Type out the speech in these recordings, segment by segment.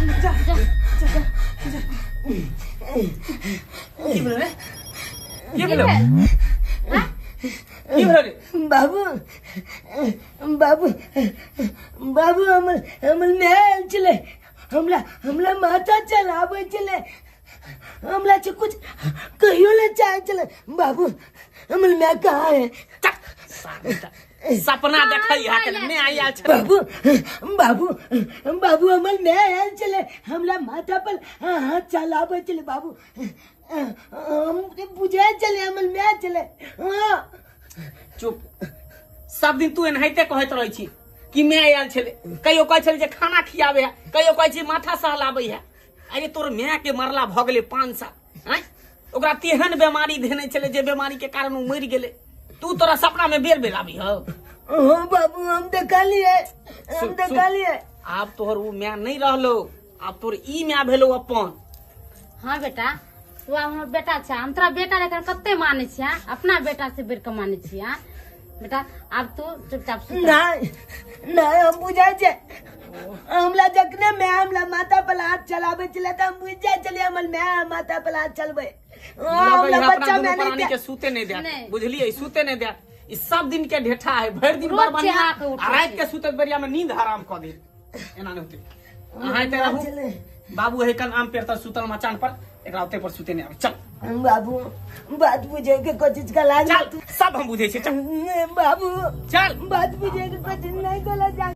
जा जा जा जा। ये बोलो ये बोलो बाबू बाबू बाबू हमल नहीं चले हमला हमला माता चलावे चले हमला से कुछ कहियो ले चाहे चले बाबू हमल मैं कहाँ है सपना देखा मैं आया बाबू बाबू बाबू हमल मैं आया चले हमला माथा पर हाथ चलावे चले बाबू हम बुझे चले हमल मैं चले हाँ चुप सब दिन तू एनाहिते कहत रही छी कि मैं आयल छले कहियो कहै छले जे खाना खियाबे है कहियो कहै छी माथा सहलाबे है अरे तोर मैं के मरला भ गेले 5 साल हैं ओकरा तेहन बीमारी धेने छले जे बीमारी के कारण उ मरि गेले तू तोरा सपना में बेर बेर आबी हो ओ बाबू हम देखा लिए आप तोहर उ मैं नहीं रहलो आप तोर ई मैं भेलो अपन। हाँ बेटा तू हमर बेटा छै हम तोरा बेटा लेकर कते माने छियै अपना बेटा से बेर के माने छियै बेटा अब तू चुपचाप सुत नहीं नहीं हम बुझा छे हमला जखने मैं हमला माथा पर हाथ चलावे चले त हम बुझा चले हमल मैं माथा पर हाथ चलबे हमला बच्चा मैं नहीं के सूते नहीं दे बुझलिए सूते नहीं दे ई सब दिन के ढेठा है भर दिन बार बनिया रात के सूते बेरिया में नींद हराम क दे एना नहीं होते अहां ते रहू बाबू है कल आम पेड़ तर सुतल मचान पर एकरा उते पर सुते नहीं आवे चल बाबू बात बुझे के कोशिश का लाग चल सब हम बुझे छे चल बाबू चल बात बुझे के कोशिश नहीं कला जा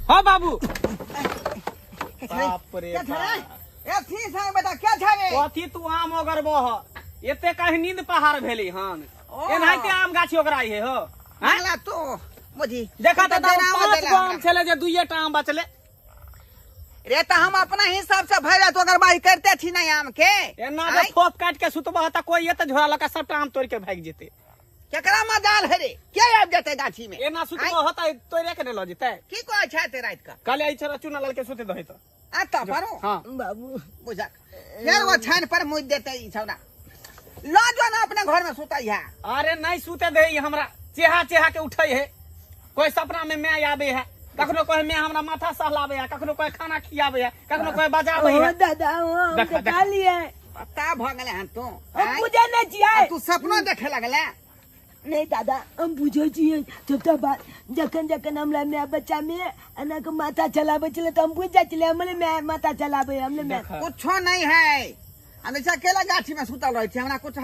हां बाबू बाप रे एथी संग बेटा क्या छावे कथी तू आम ओगर बह एते काहे नींद पहाड़ भेली हन एनाहिते आम गाछी ओकरा है हो हां तो बुझी देखा त 5 आम छले जे 2 टा आम बचले रे त हम अपना हिसाब से भैया तो अगर बाई करते थी ना आम के एना जे फोक काट के सुतबह त कोई एते झोरा लका सबटा आम तोड़ के भाग जेते केकरा मजाल है रे क्या आब जते गाछी में एना सुतबह होता तोड़े के न ल जेते की कहै छै ते रात का काले आई छरा चुना लल के सुते दहि त आता पारो हां बाबू बुझा यार वो छान पर मुझ देते ई छौना लो जो ना अपने घर में सुतई है अरे नहीं सुते दे हमरा चेहा चेहा के उठै है कोई सपना में मैं आवे है कखनो कोई मैं हमरा माथा सहलावे है कखनो कोई खाना खियावे है कखनो कोई बजावे है दादा हम देखा लिए पता भ गेले हन तू हम बुझे नहीं छियै तू सपना देखे लगले नहीं दादा हम बुझे छियै सबटा बात जखन जखन हमला मैं बच्चा में अना के माथा चलावे चले त हम बुझ जा चले हमले मैं माथा चलावे हमले मैं कुछो नहीं है हमेशा अकेला गाछी में सुतल रहे हमरा कुछ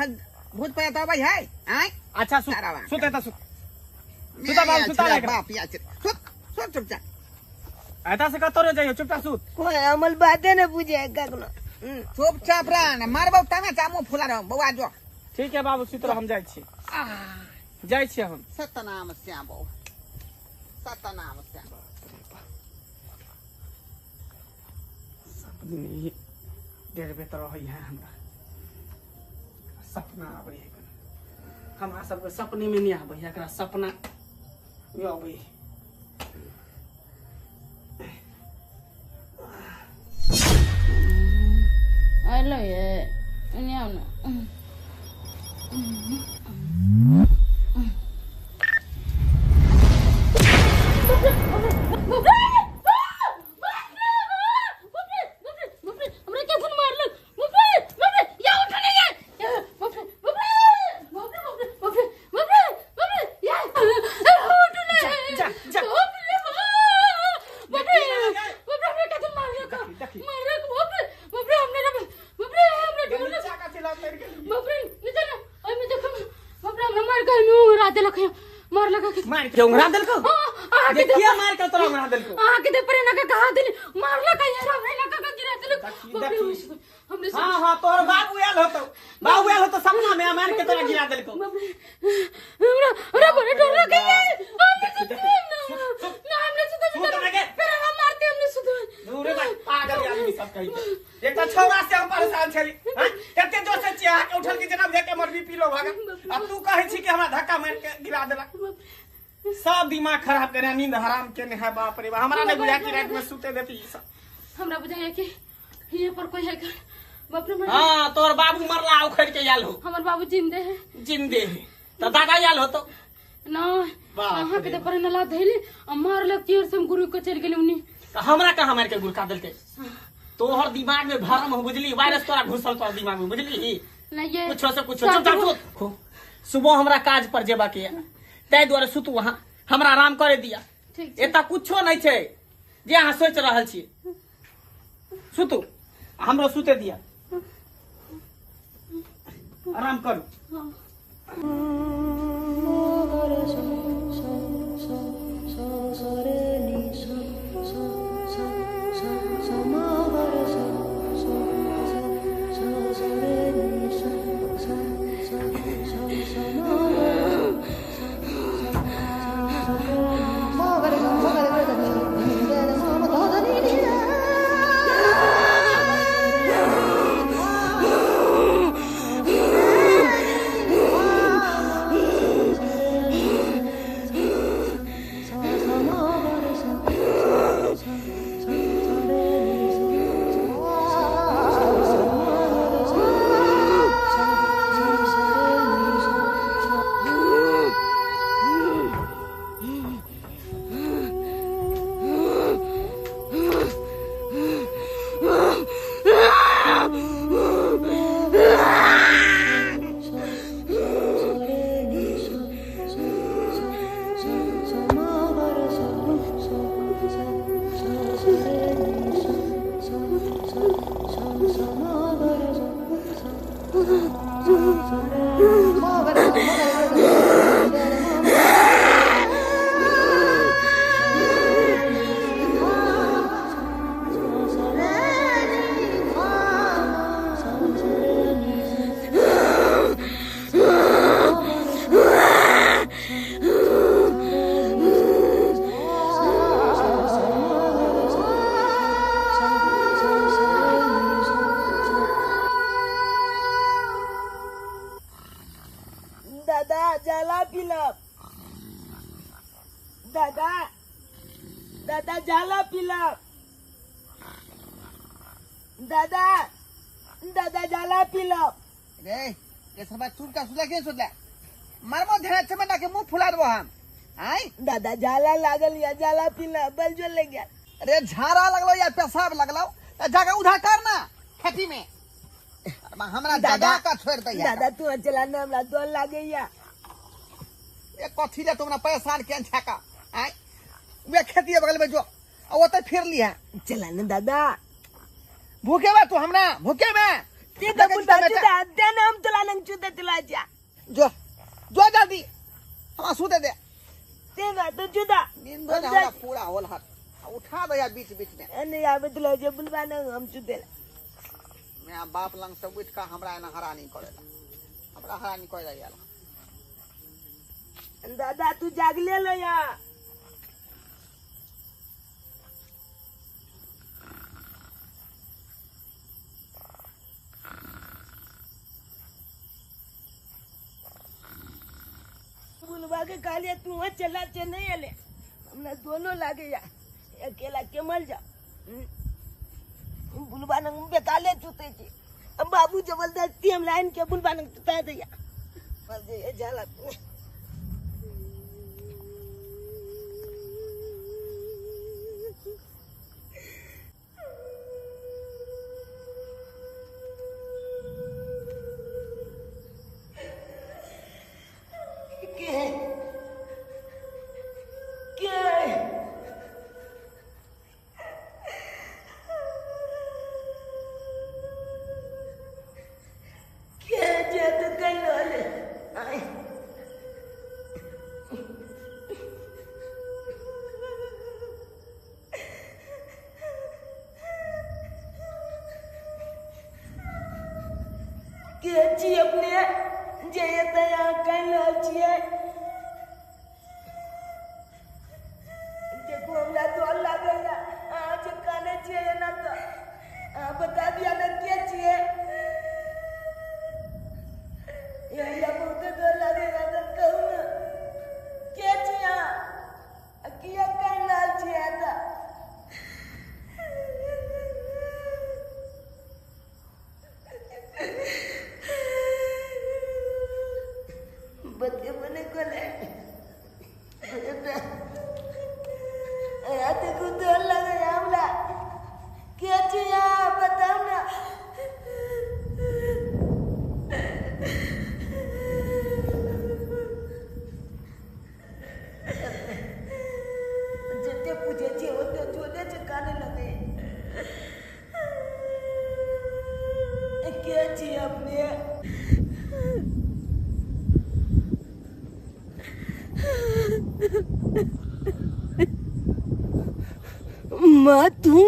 भूत प्रेत आबै है आय अच्छा सुते त सुता बाबू सुता ले बाप या सुत सुत चुपचाप ऐता से कतरो जाइयो चुपचाप सुत कोई हमल बाते न बुझे कखनो चुपचाप रह मारबो तमे चामू फुला रह बउआ जो ठीक है बाबू सुत हम जाय छी हम सतनाम श्याम बउ सतनाम श्याम सपने डेढ़ बेतर रही है हमरा सपना आवे है हमरा सब के सपने में नहीं आवे है एकरा सपना आवे हेलो ये नहीं आना हमरा क्या मार के उंगरा दिल को आके देखिए मार के तोरा उंगरा दिल को आके दे परे ना का कहा दिल मारला का यार हमने ना का गिरा दिल हमने हां हां तोर बाबू आयल हो तो सपना में मार के तोरा गिरा दिल को हमरा अरे बड़े डर लगे ना हमने सुतो फिर हम मारते हमने सुतो दूरे भाई पागल आदमी सब कही एक तो छौरा से हम परेशान छली हां कते जोर से चिया के उठल के जनाब देख के मर भी पी लो भागा अब तू कहे छी कि हमरा धक्का मार के गिरा देला सब दिमाग खराब करे नींद हराम के ने है बाप रे हमरा ने बुझा कि रात में सुते देती ई सब हमरा बुझाया कि ये पर कोई है बाप रे हां तोर बाबू मरला उखड़ के आयल हो हमर बाबू जिंदे है तो दादा आयल हो तो ना हां के पर न ला धैली मारल तीर से गुरु को चल गेली उनी तो हमरा कहां मार के गुरका देलके तोहर दिमाग में भरम हो बुझली वायरस तोरा घुसल तोर दिमाग में बुझली ना ये कुछो से कुछो चुप सुबह हमरा काज पर जेबा के तै द्वारे सुतू वहां हमरा आराम करे दिया ठीक एता कुछो नहीं छे जे अहाँ सोच रहल छी सुतू हमरो सुते दिया आराम करू दादा जाला पिलब दादा दादा जाला पिलब दादा दादा जाला पिलब रे ये सब चूर का सुला के सुला मरमो ध्यान से मना के मुंह फुला दो हम आई दादा जाला लागल या जाला पिलब बल जो ले गया अरे झाड़ा लगलो या पेशाब लगलो तो जगह उधर कर ना खेती में हमरा दादा का छोड़ दे दादा तू चलाना हमरा दो लागे या एक कथी ले तुमने परेशान के छका आई वे खेती बगल में जो और तो फिर लिया चलाना दादा भूखे बा तू हमरा भूखे में ते तो कुल दादा दे ना हम चलाना चुदे चला जा जो जो जल्दी हम सुते दे ते ना तो चुदा नींद में हमरा पूरा होल हाथ उठा दे यार बीच बीच में अने आवे तो जे बुलवा ना हम चुदे मैं बाप लंग सब उठ का हमरा एना हरानी करेला हमरा हरानी कर जाइला दादा तू जाग ले लो या बुलवा के कालिया तू वहाँ चला चे नहीं आले हमने दोनों लागे या अकेला के मर जा बुलवा नंग बेकाले चुते ची अब बाबू जबरदस्ती हम लाइन के बुलवा नंग चुता दिया मर जे जाला चाहिए तो यहाँ कहीं लाल चाहिए देखो हमरा तो लगेगा आज काने चाहिए ना तो बता दिया ना क्या चाहिए यहाँ बहुत डर लगेगा तो कहूँ ना क्या चाहिए क्या कहीं लाल चाहिए था बच्चे बने को ले आते को डर लगे हमला क्या चाहिए बताओ ना जितने पूछे चे होते छोटे चकाने लगे क्या चाहिए अपने माँ तू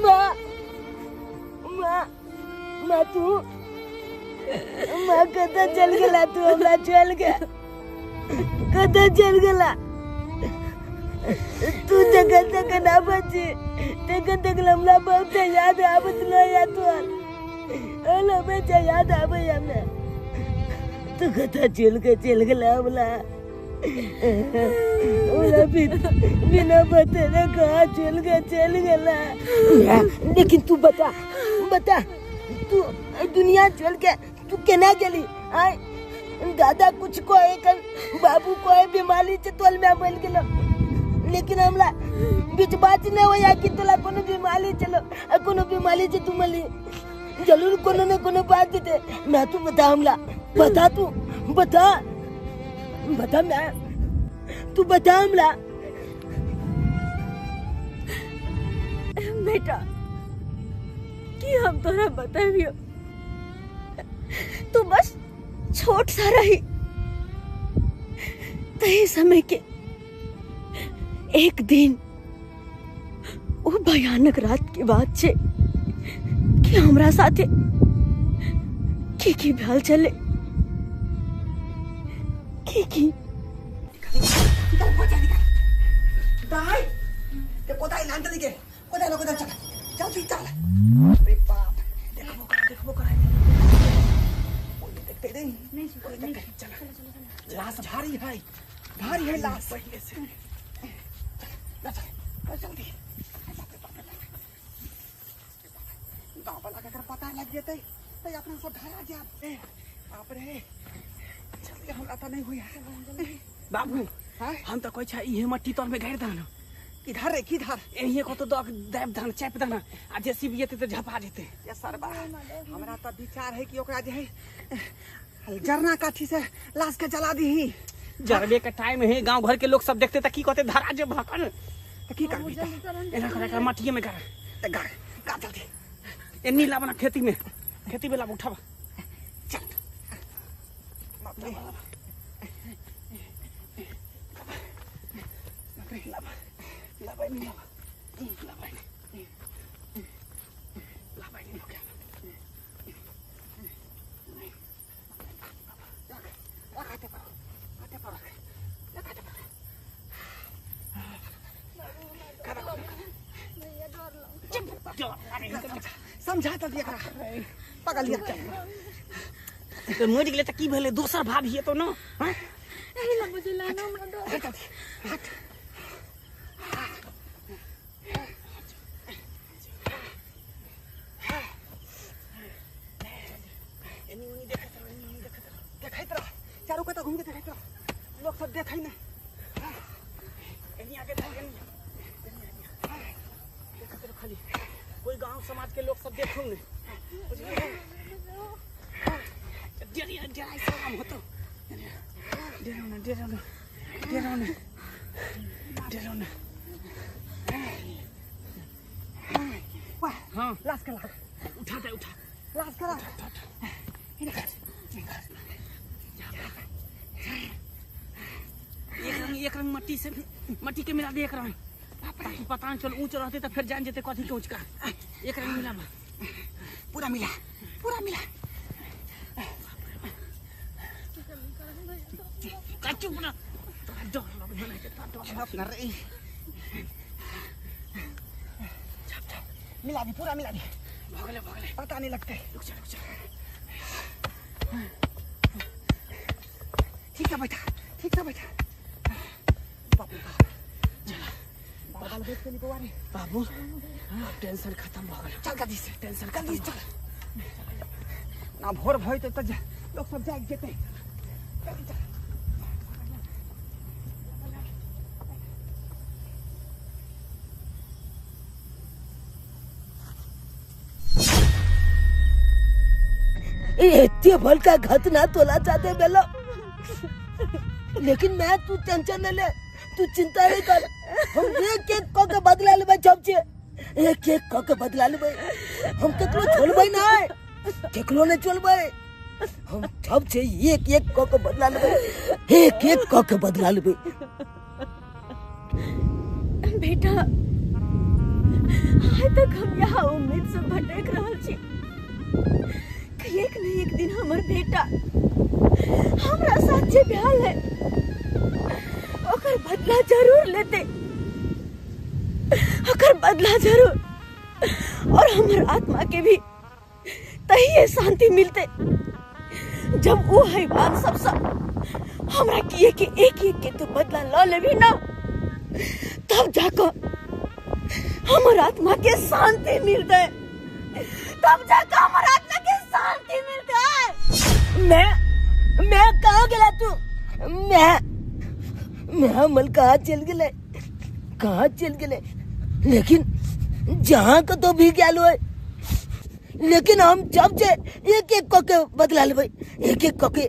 माँ माँ माँ तू माँ कदा चल गला तू हमरा चल गया कदा चल गला तू जगह तक ना बची तक हमरा बहुत याद आवत ना या तू अला में याद आवे हमें तू कदा चल गला हमरा ओला बिना बतले कहाँ चल गला लेकिन तू बता तू दुनिया चल के तू केना गेली आय दादा कुछ को एक बाबू को बीमारी से तोल में बोल गेलो लेकिन हमरा बीच बात न होया कि तोला कोनो बीमारी चलो कोनो बीमारी से तू मली जरूर कोनो न कोनो बात दे ना तू बता हमरा बता तू बता मैं तू बता हमरा बेटा कि हम तोरा बताबियो तू बस छोट सा रही तही समय के एक दिन वो भयानक रात की बात छे कि हमरा साथे की भ्याल चले की दाई ते कोदाई लांटा दिखे कोदाई चल चल अरे बाप देखो करा देखते नहीं चल लाश भारी है लाश पहले से जल्दी गाँव वाला का पता लग जेते तो अपना को ढाया जा बाप रे जल्दी हमरा तो नहीं हुई बाबू हम तो कोई छा इहे मट्टी तोर में घेर दाना किधर रे किधर एही को तो देव दाना चैप दाना आ जेसीबी जेते तो झपा जेते ये सरबा हमरा तो विचार है कि ओकरा जे है जरना काठी से लाश के जला दी जरबे का टाइम है गांव घर के लोग सब देखते त की कहते धरा जे भकन तो की करबी एना करे मट्टी में कर ते गा गा जल्दी एनी लाबना खेती में लाब उठावा चल बाप रे समझा तो दिया करा पकड़ लिया तो मोड़ गेले त की भेले दोसर भाभी है तो न हां एला मुझे लाना हमरा डर हट एनी देखत रह चारों कता घूम के देखत रह लोग सब देखै ना एनी आगे देखत रह खाली कोई गांव समाज के लोग सब देखो ने डराई से काम होतो डरो ना वाह हां लाश का लाश उठा लाश करा एक रंग मट्टी के मिला दे एक रंग ताकि पता नहीं चल ऊंच रहते तो फिर जान जेते कथी के ऊंच का एक रंग मिला पूरा मिला पूरा मिला काचू ना अपना रे मिला दी पूरा मिला दी भगले भगले पता नहीं लगता रुक जा ठीक है बेटा बाबू बाबा बैठ के निकवा रे बाबू टेंशन खत्म हो गया चल गदी से टेंशन गदी खत्म चल ना भोर भई तो लोग सब जाग जेते जल्दी चल इतने भल का घत ना तोला चाहते बेलो, लेकिन मैं तू टेंशन न ले, तू चिंता नहीं कर। हम एक एक कौ के बदला ले भाई जब से एक एक कौ के बदला ले भाई। हम केकरो छोड़ भाई ना है, केकरो ने छोड़ भाई। हम जब से एक एक कौ के बदला ले भाई, एक एक कौ के बदला ले भाई। बेटा आज तक हम यहाँ उम्मीद से भटक रहा छी कि एक न एक दिन हमर बेटा हमरा साथ जे ब्याल है ओकर बदला जरूर लेते, ओकर बदला जरूर। और हमर आत्मा के भी तहिए शांति मिलते जब वो हैवान सब हमरा किए कि एक एक के तू बदला ल लेबी ना, तब जाकर हमर आत्मा के शांति मिलते, तब जाकर हमर आत्मा के शांति मिलते है। मैं कहाँ गया तू? मैं अमल कहाँ चल गए? लेकिन जहाँ का तो भी क्या लो है, लेकिन हम जब से एक एक को के बदला ले भाई, एक एक को के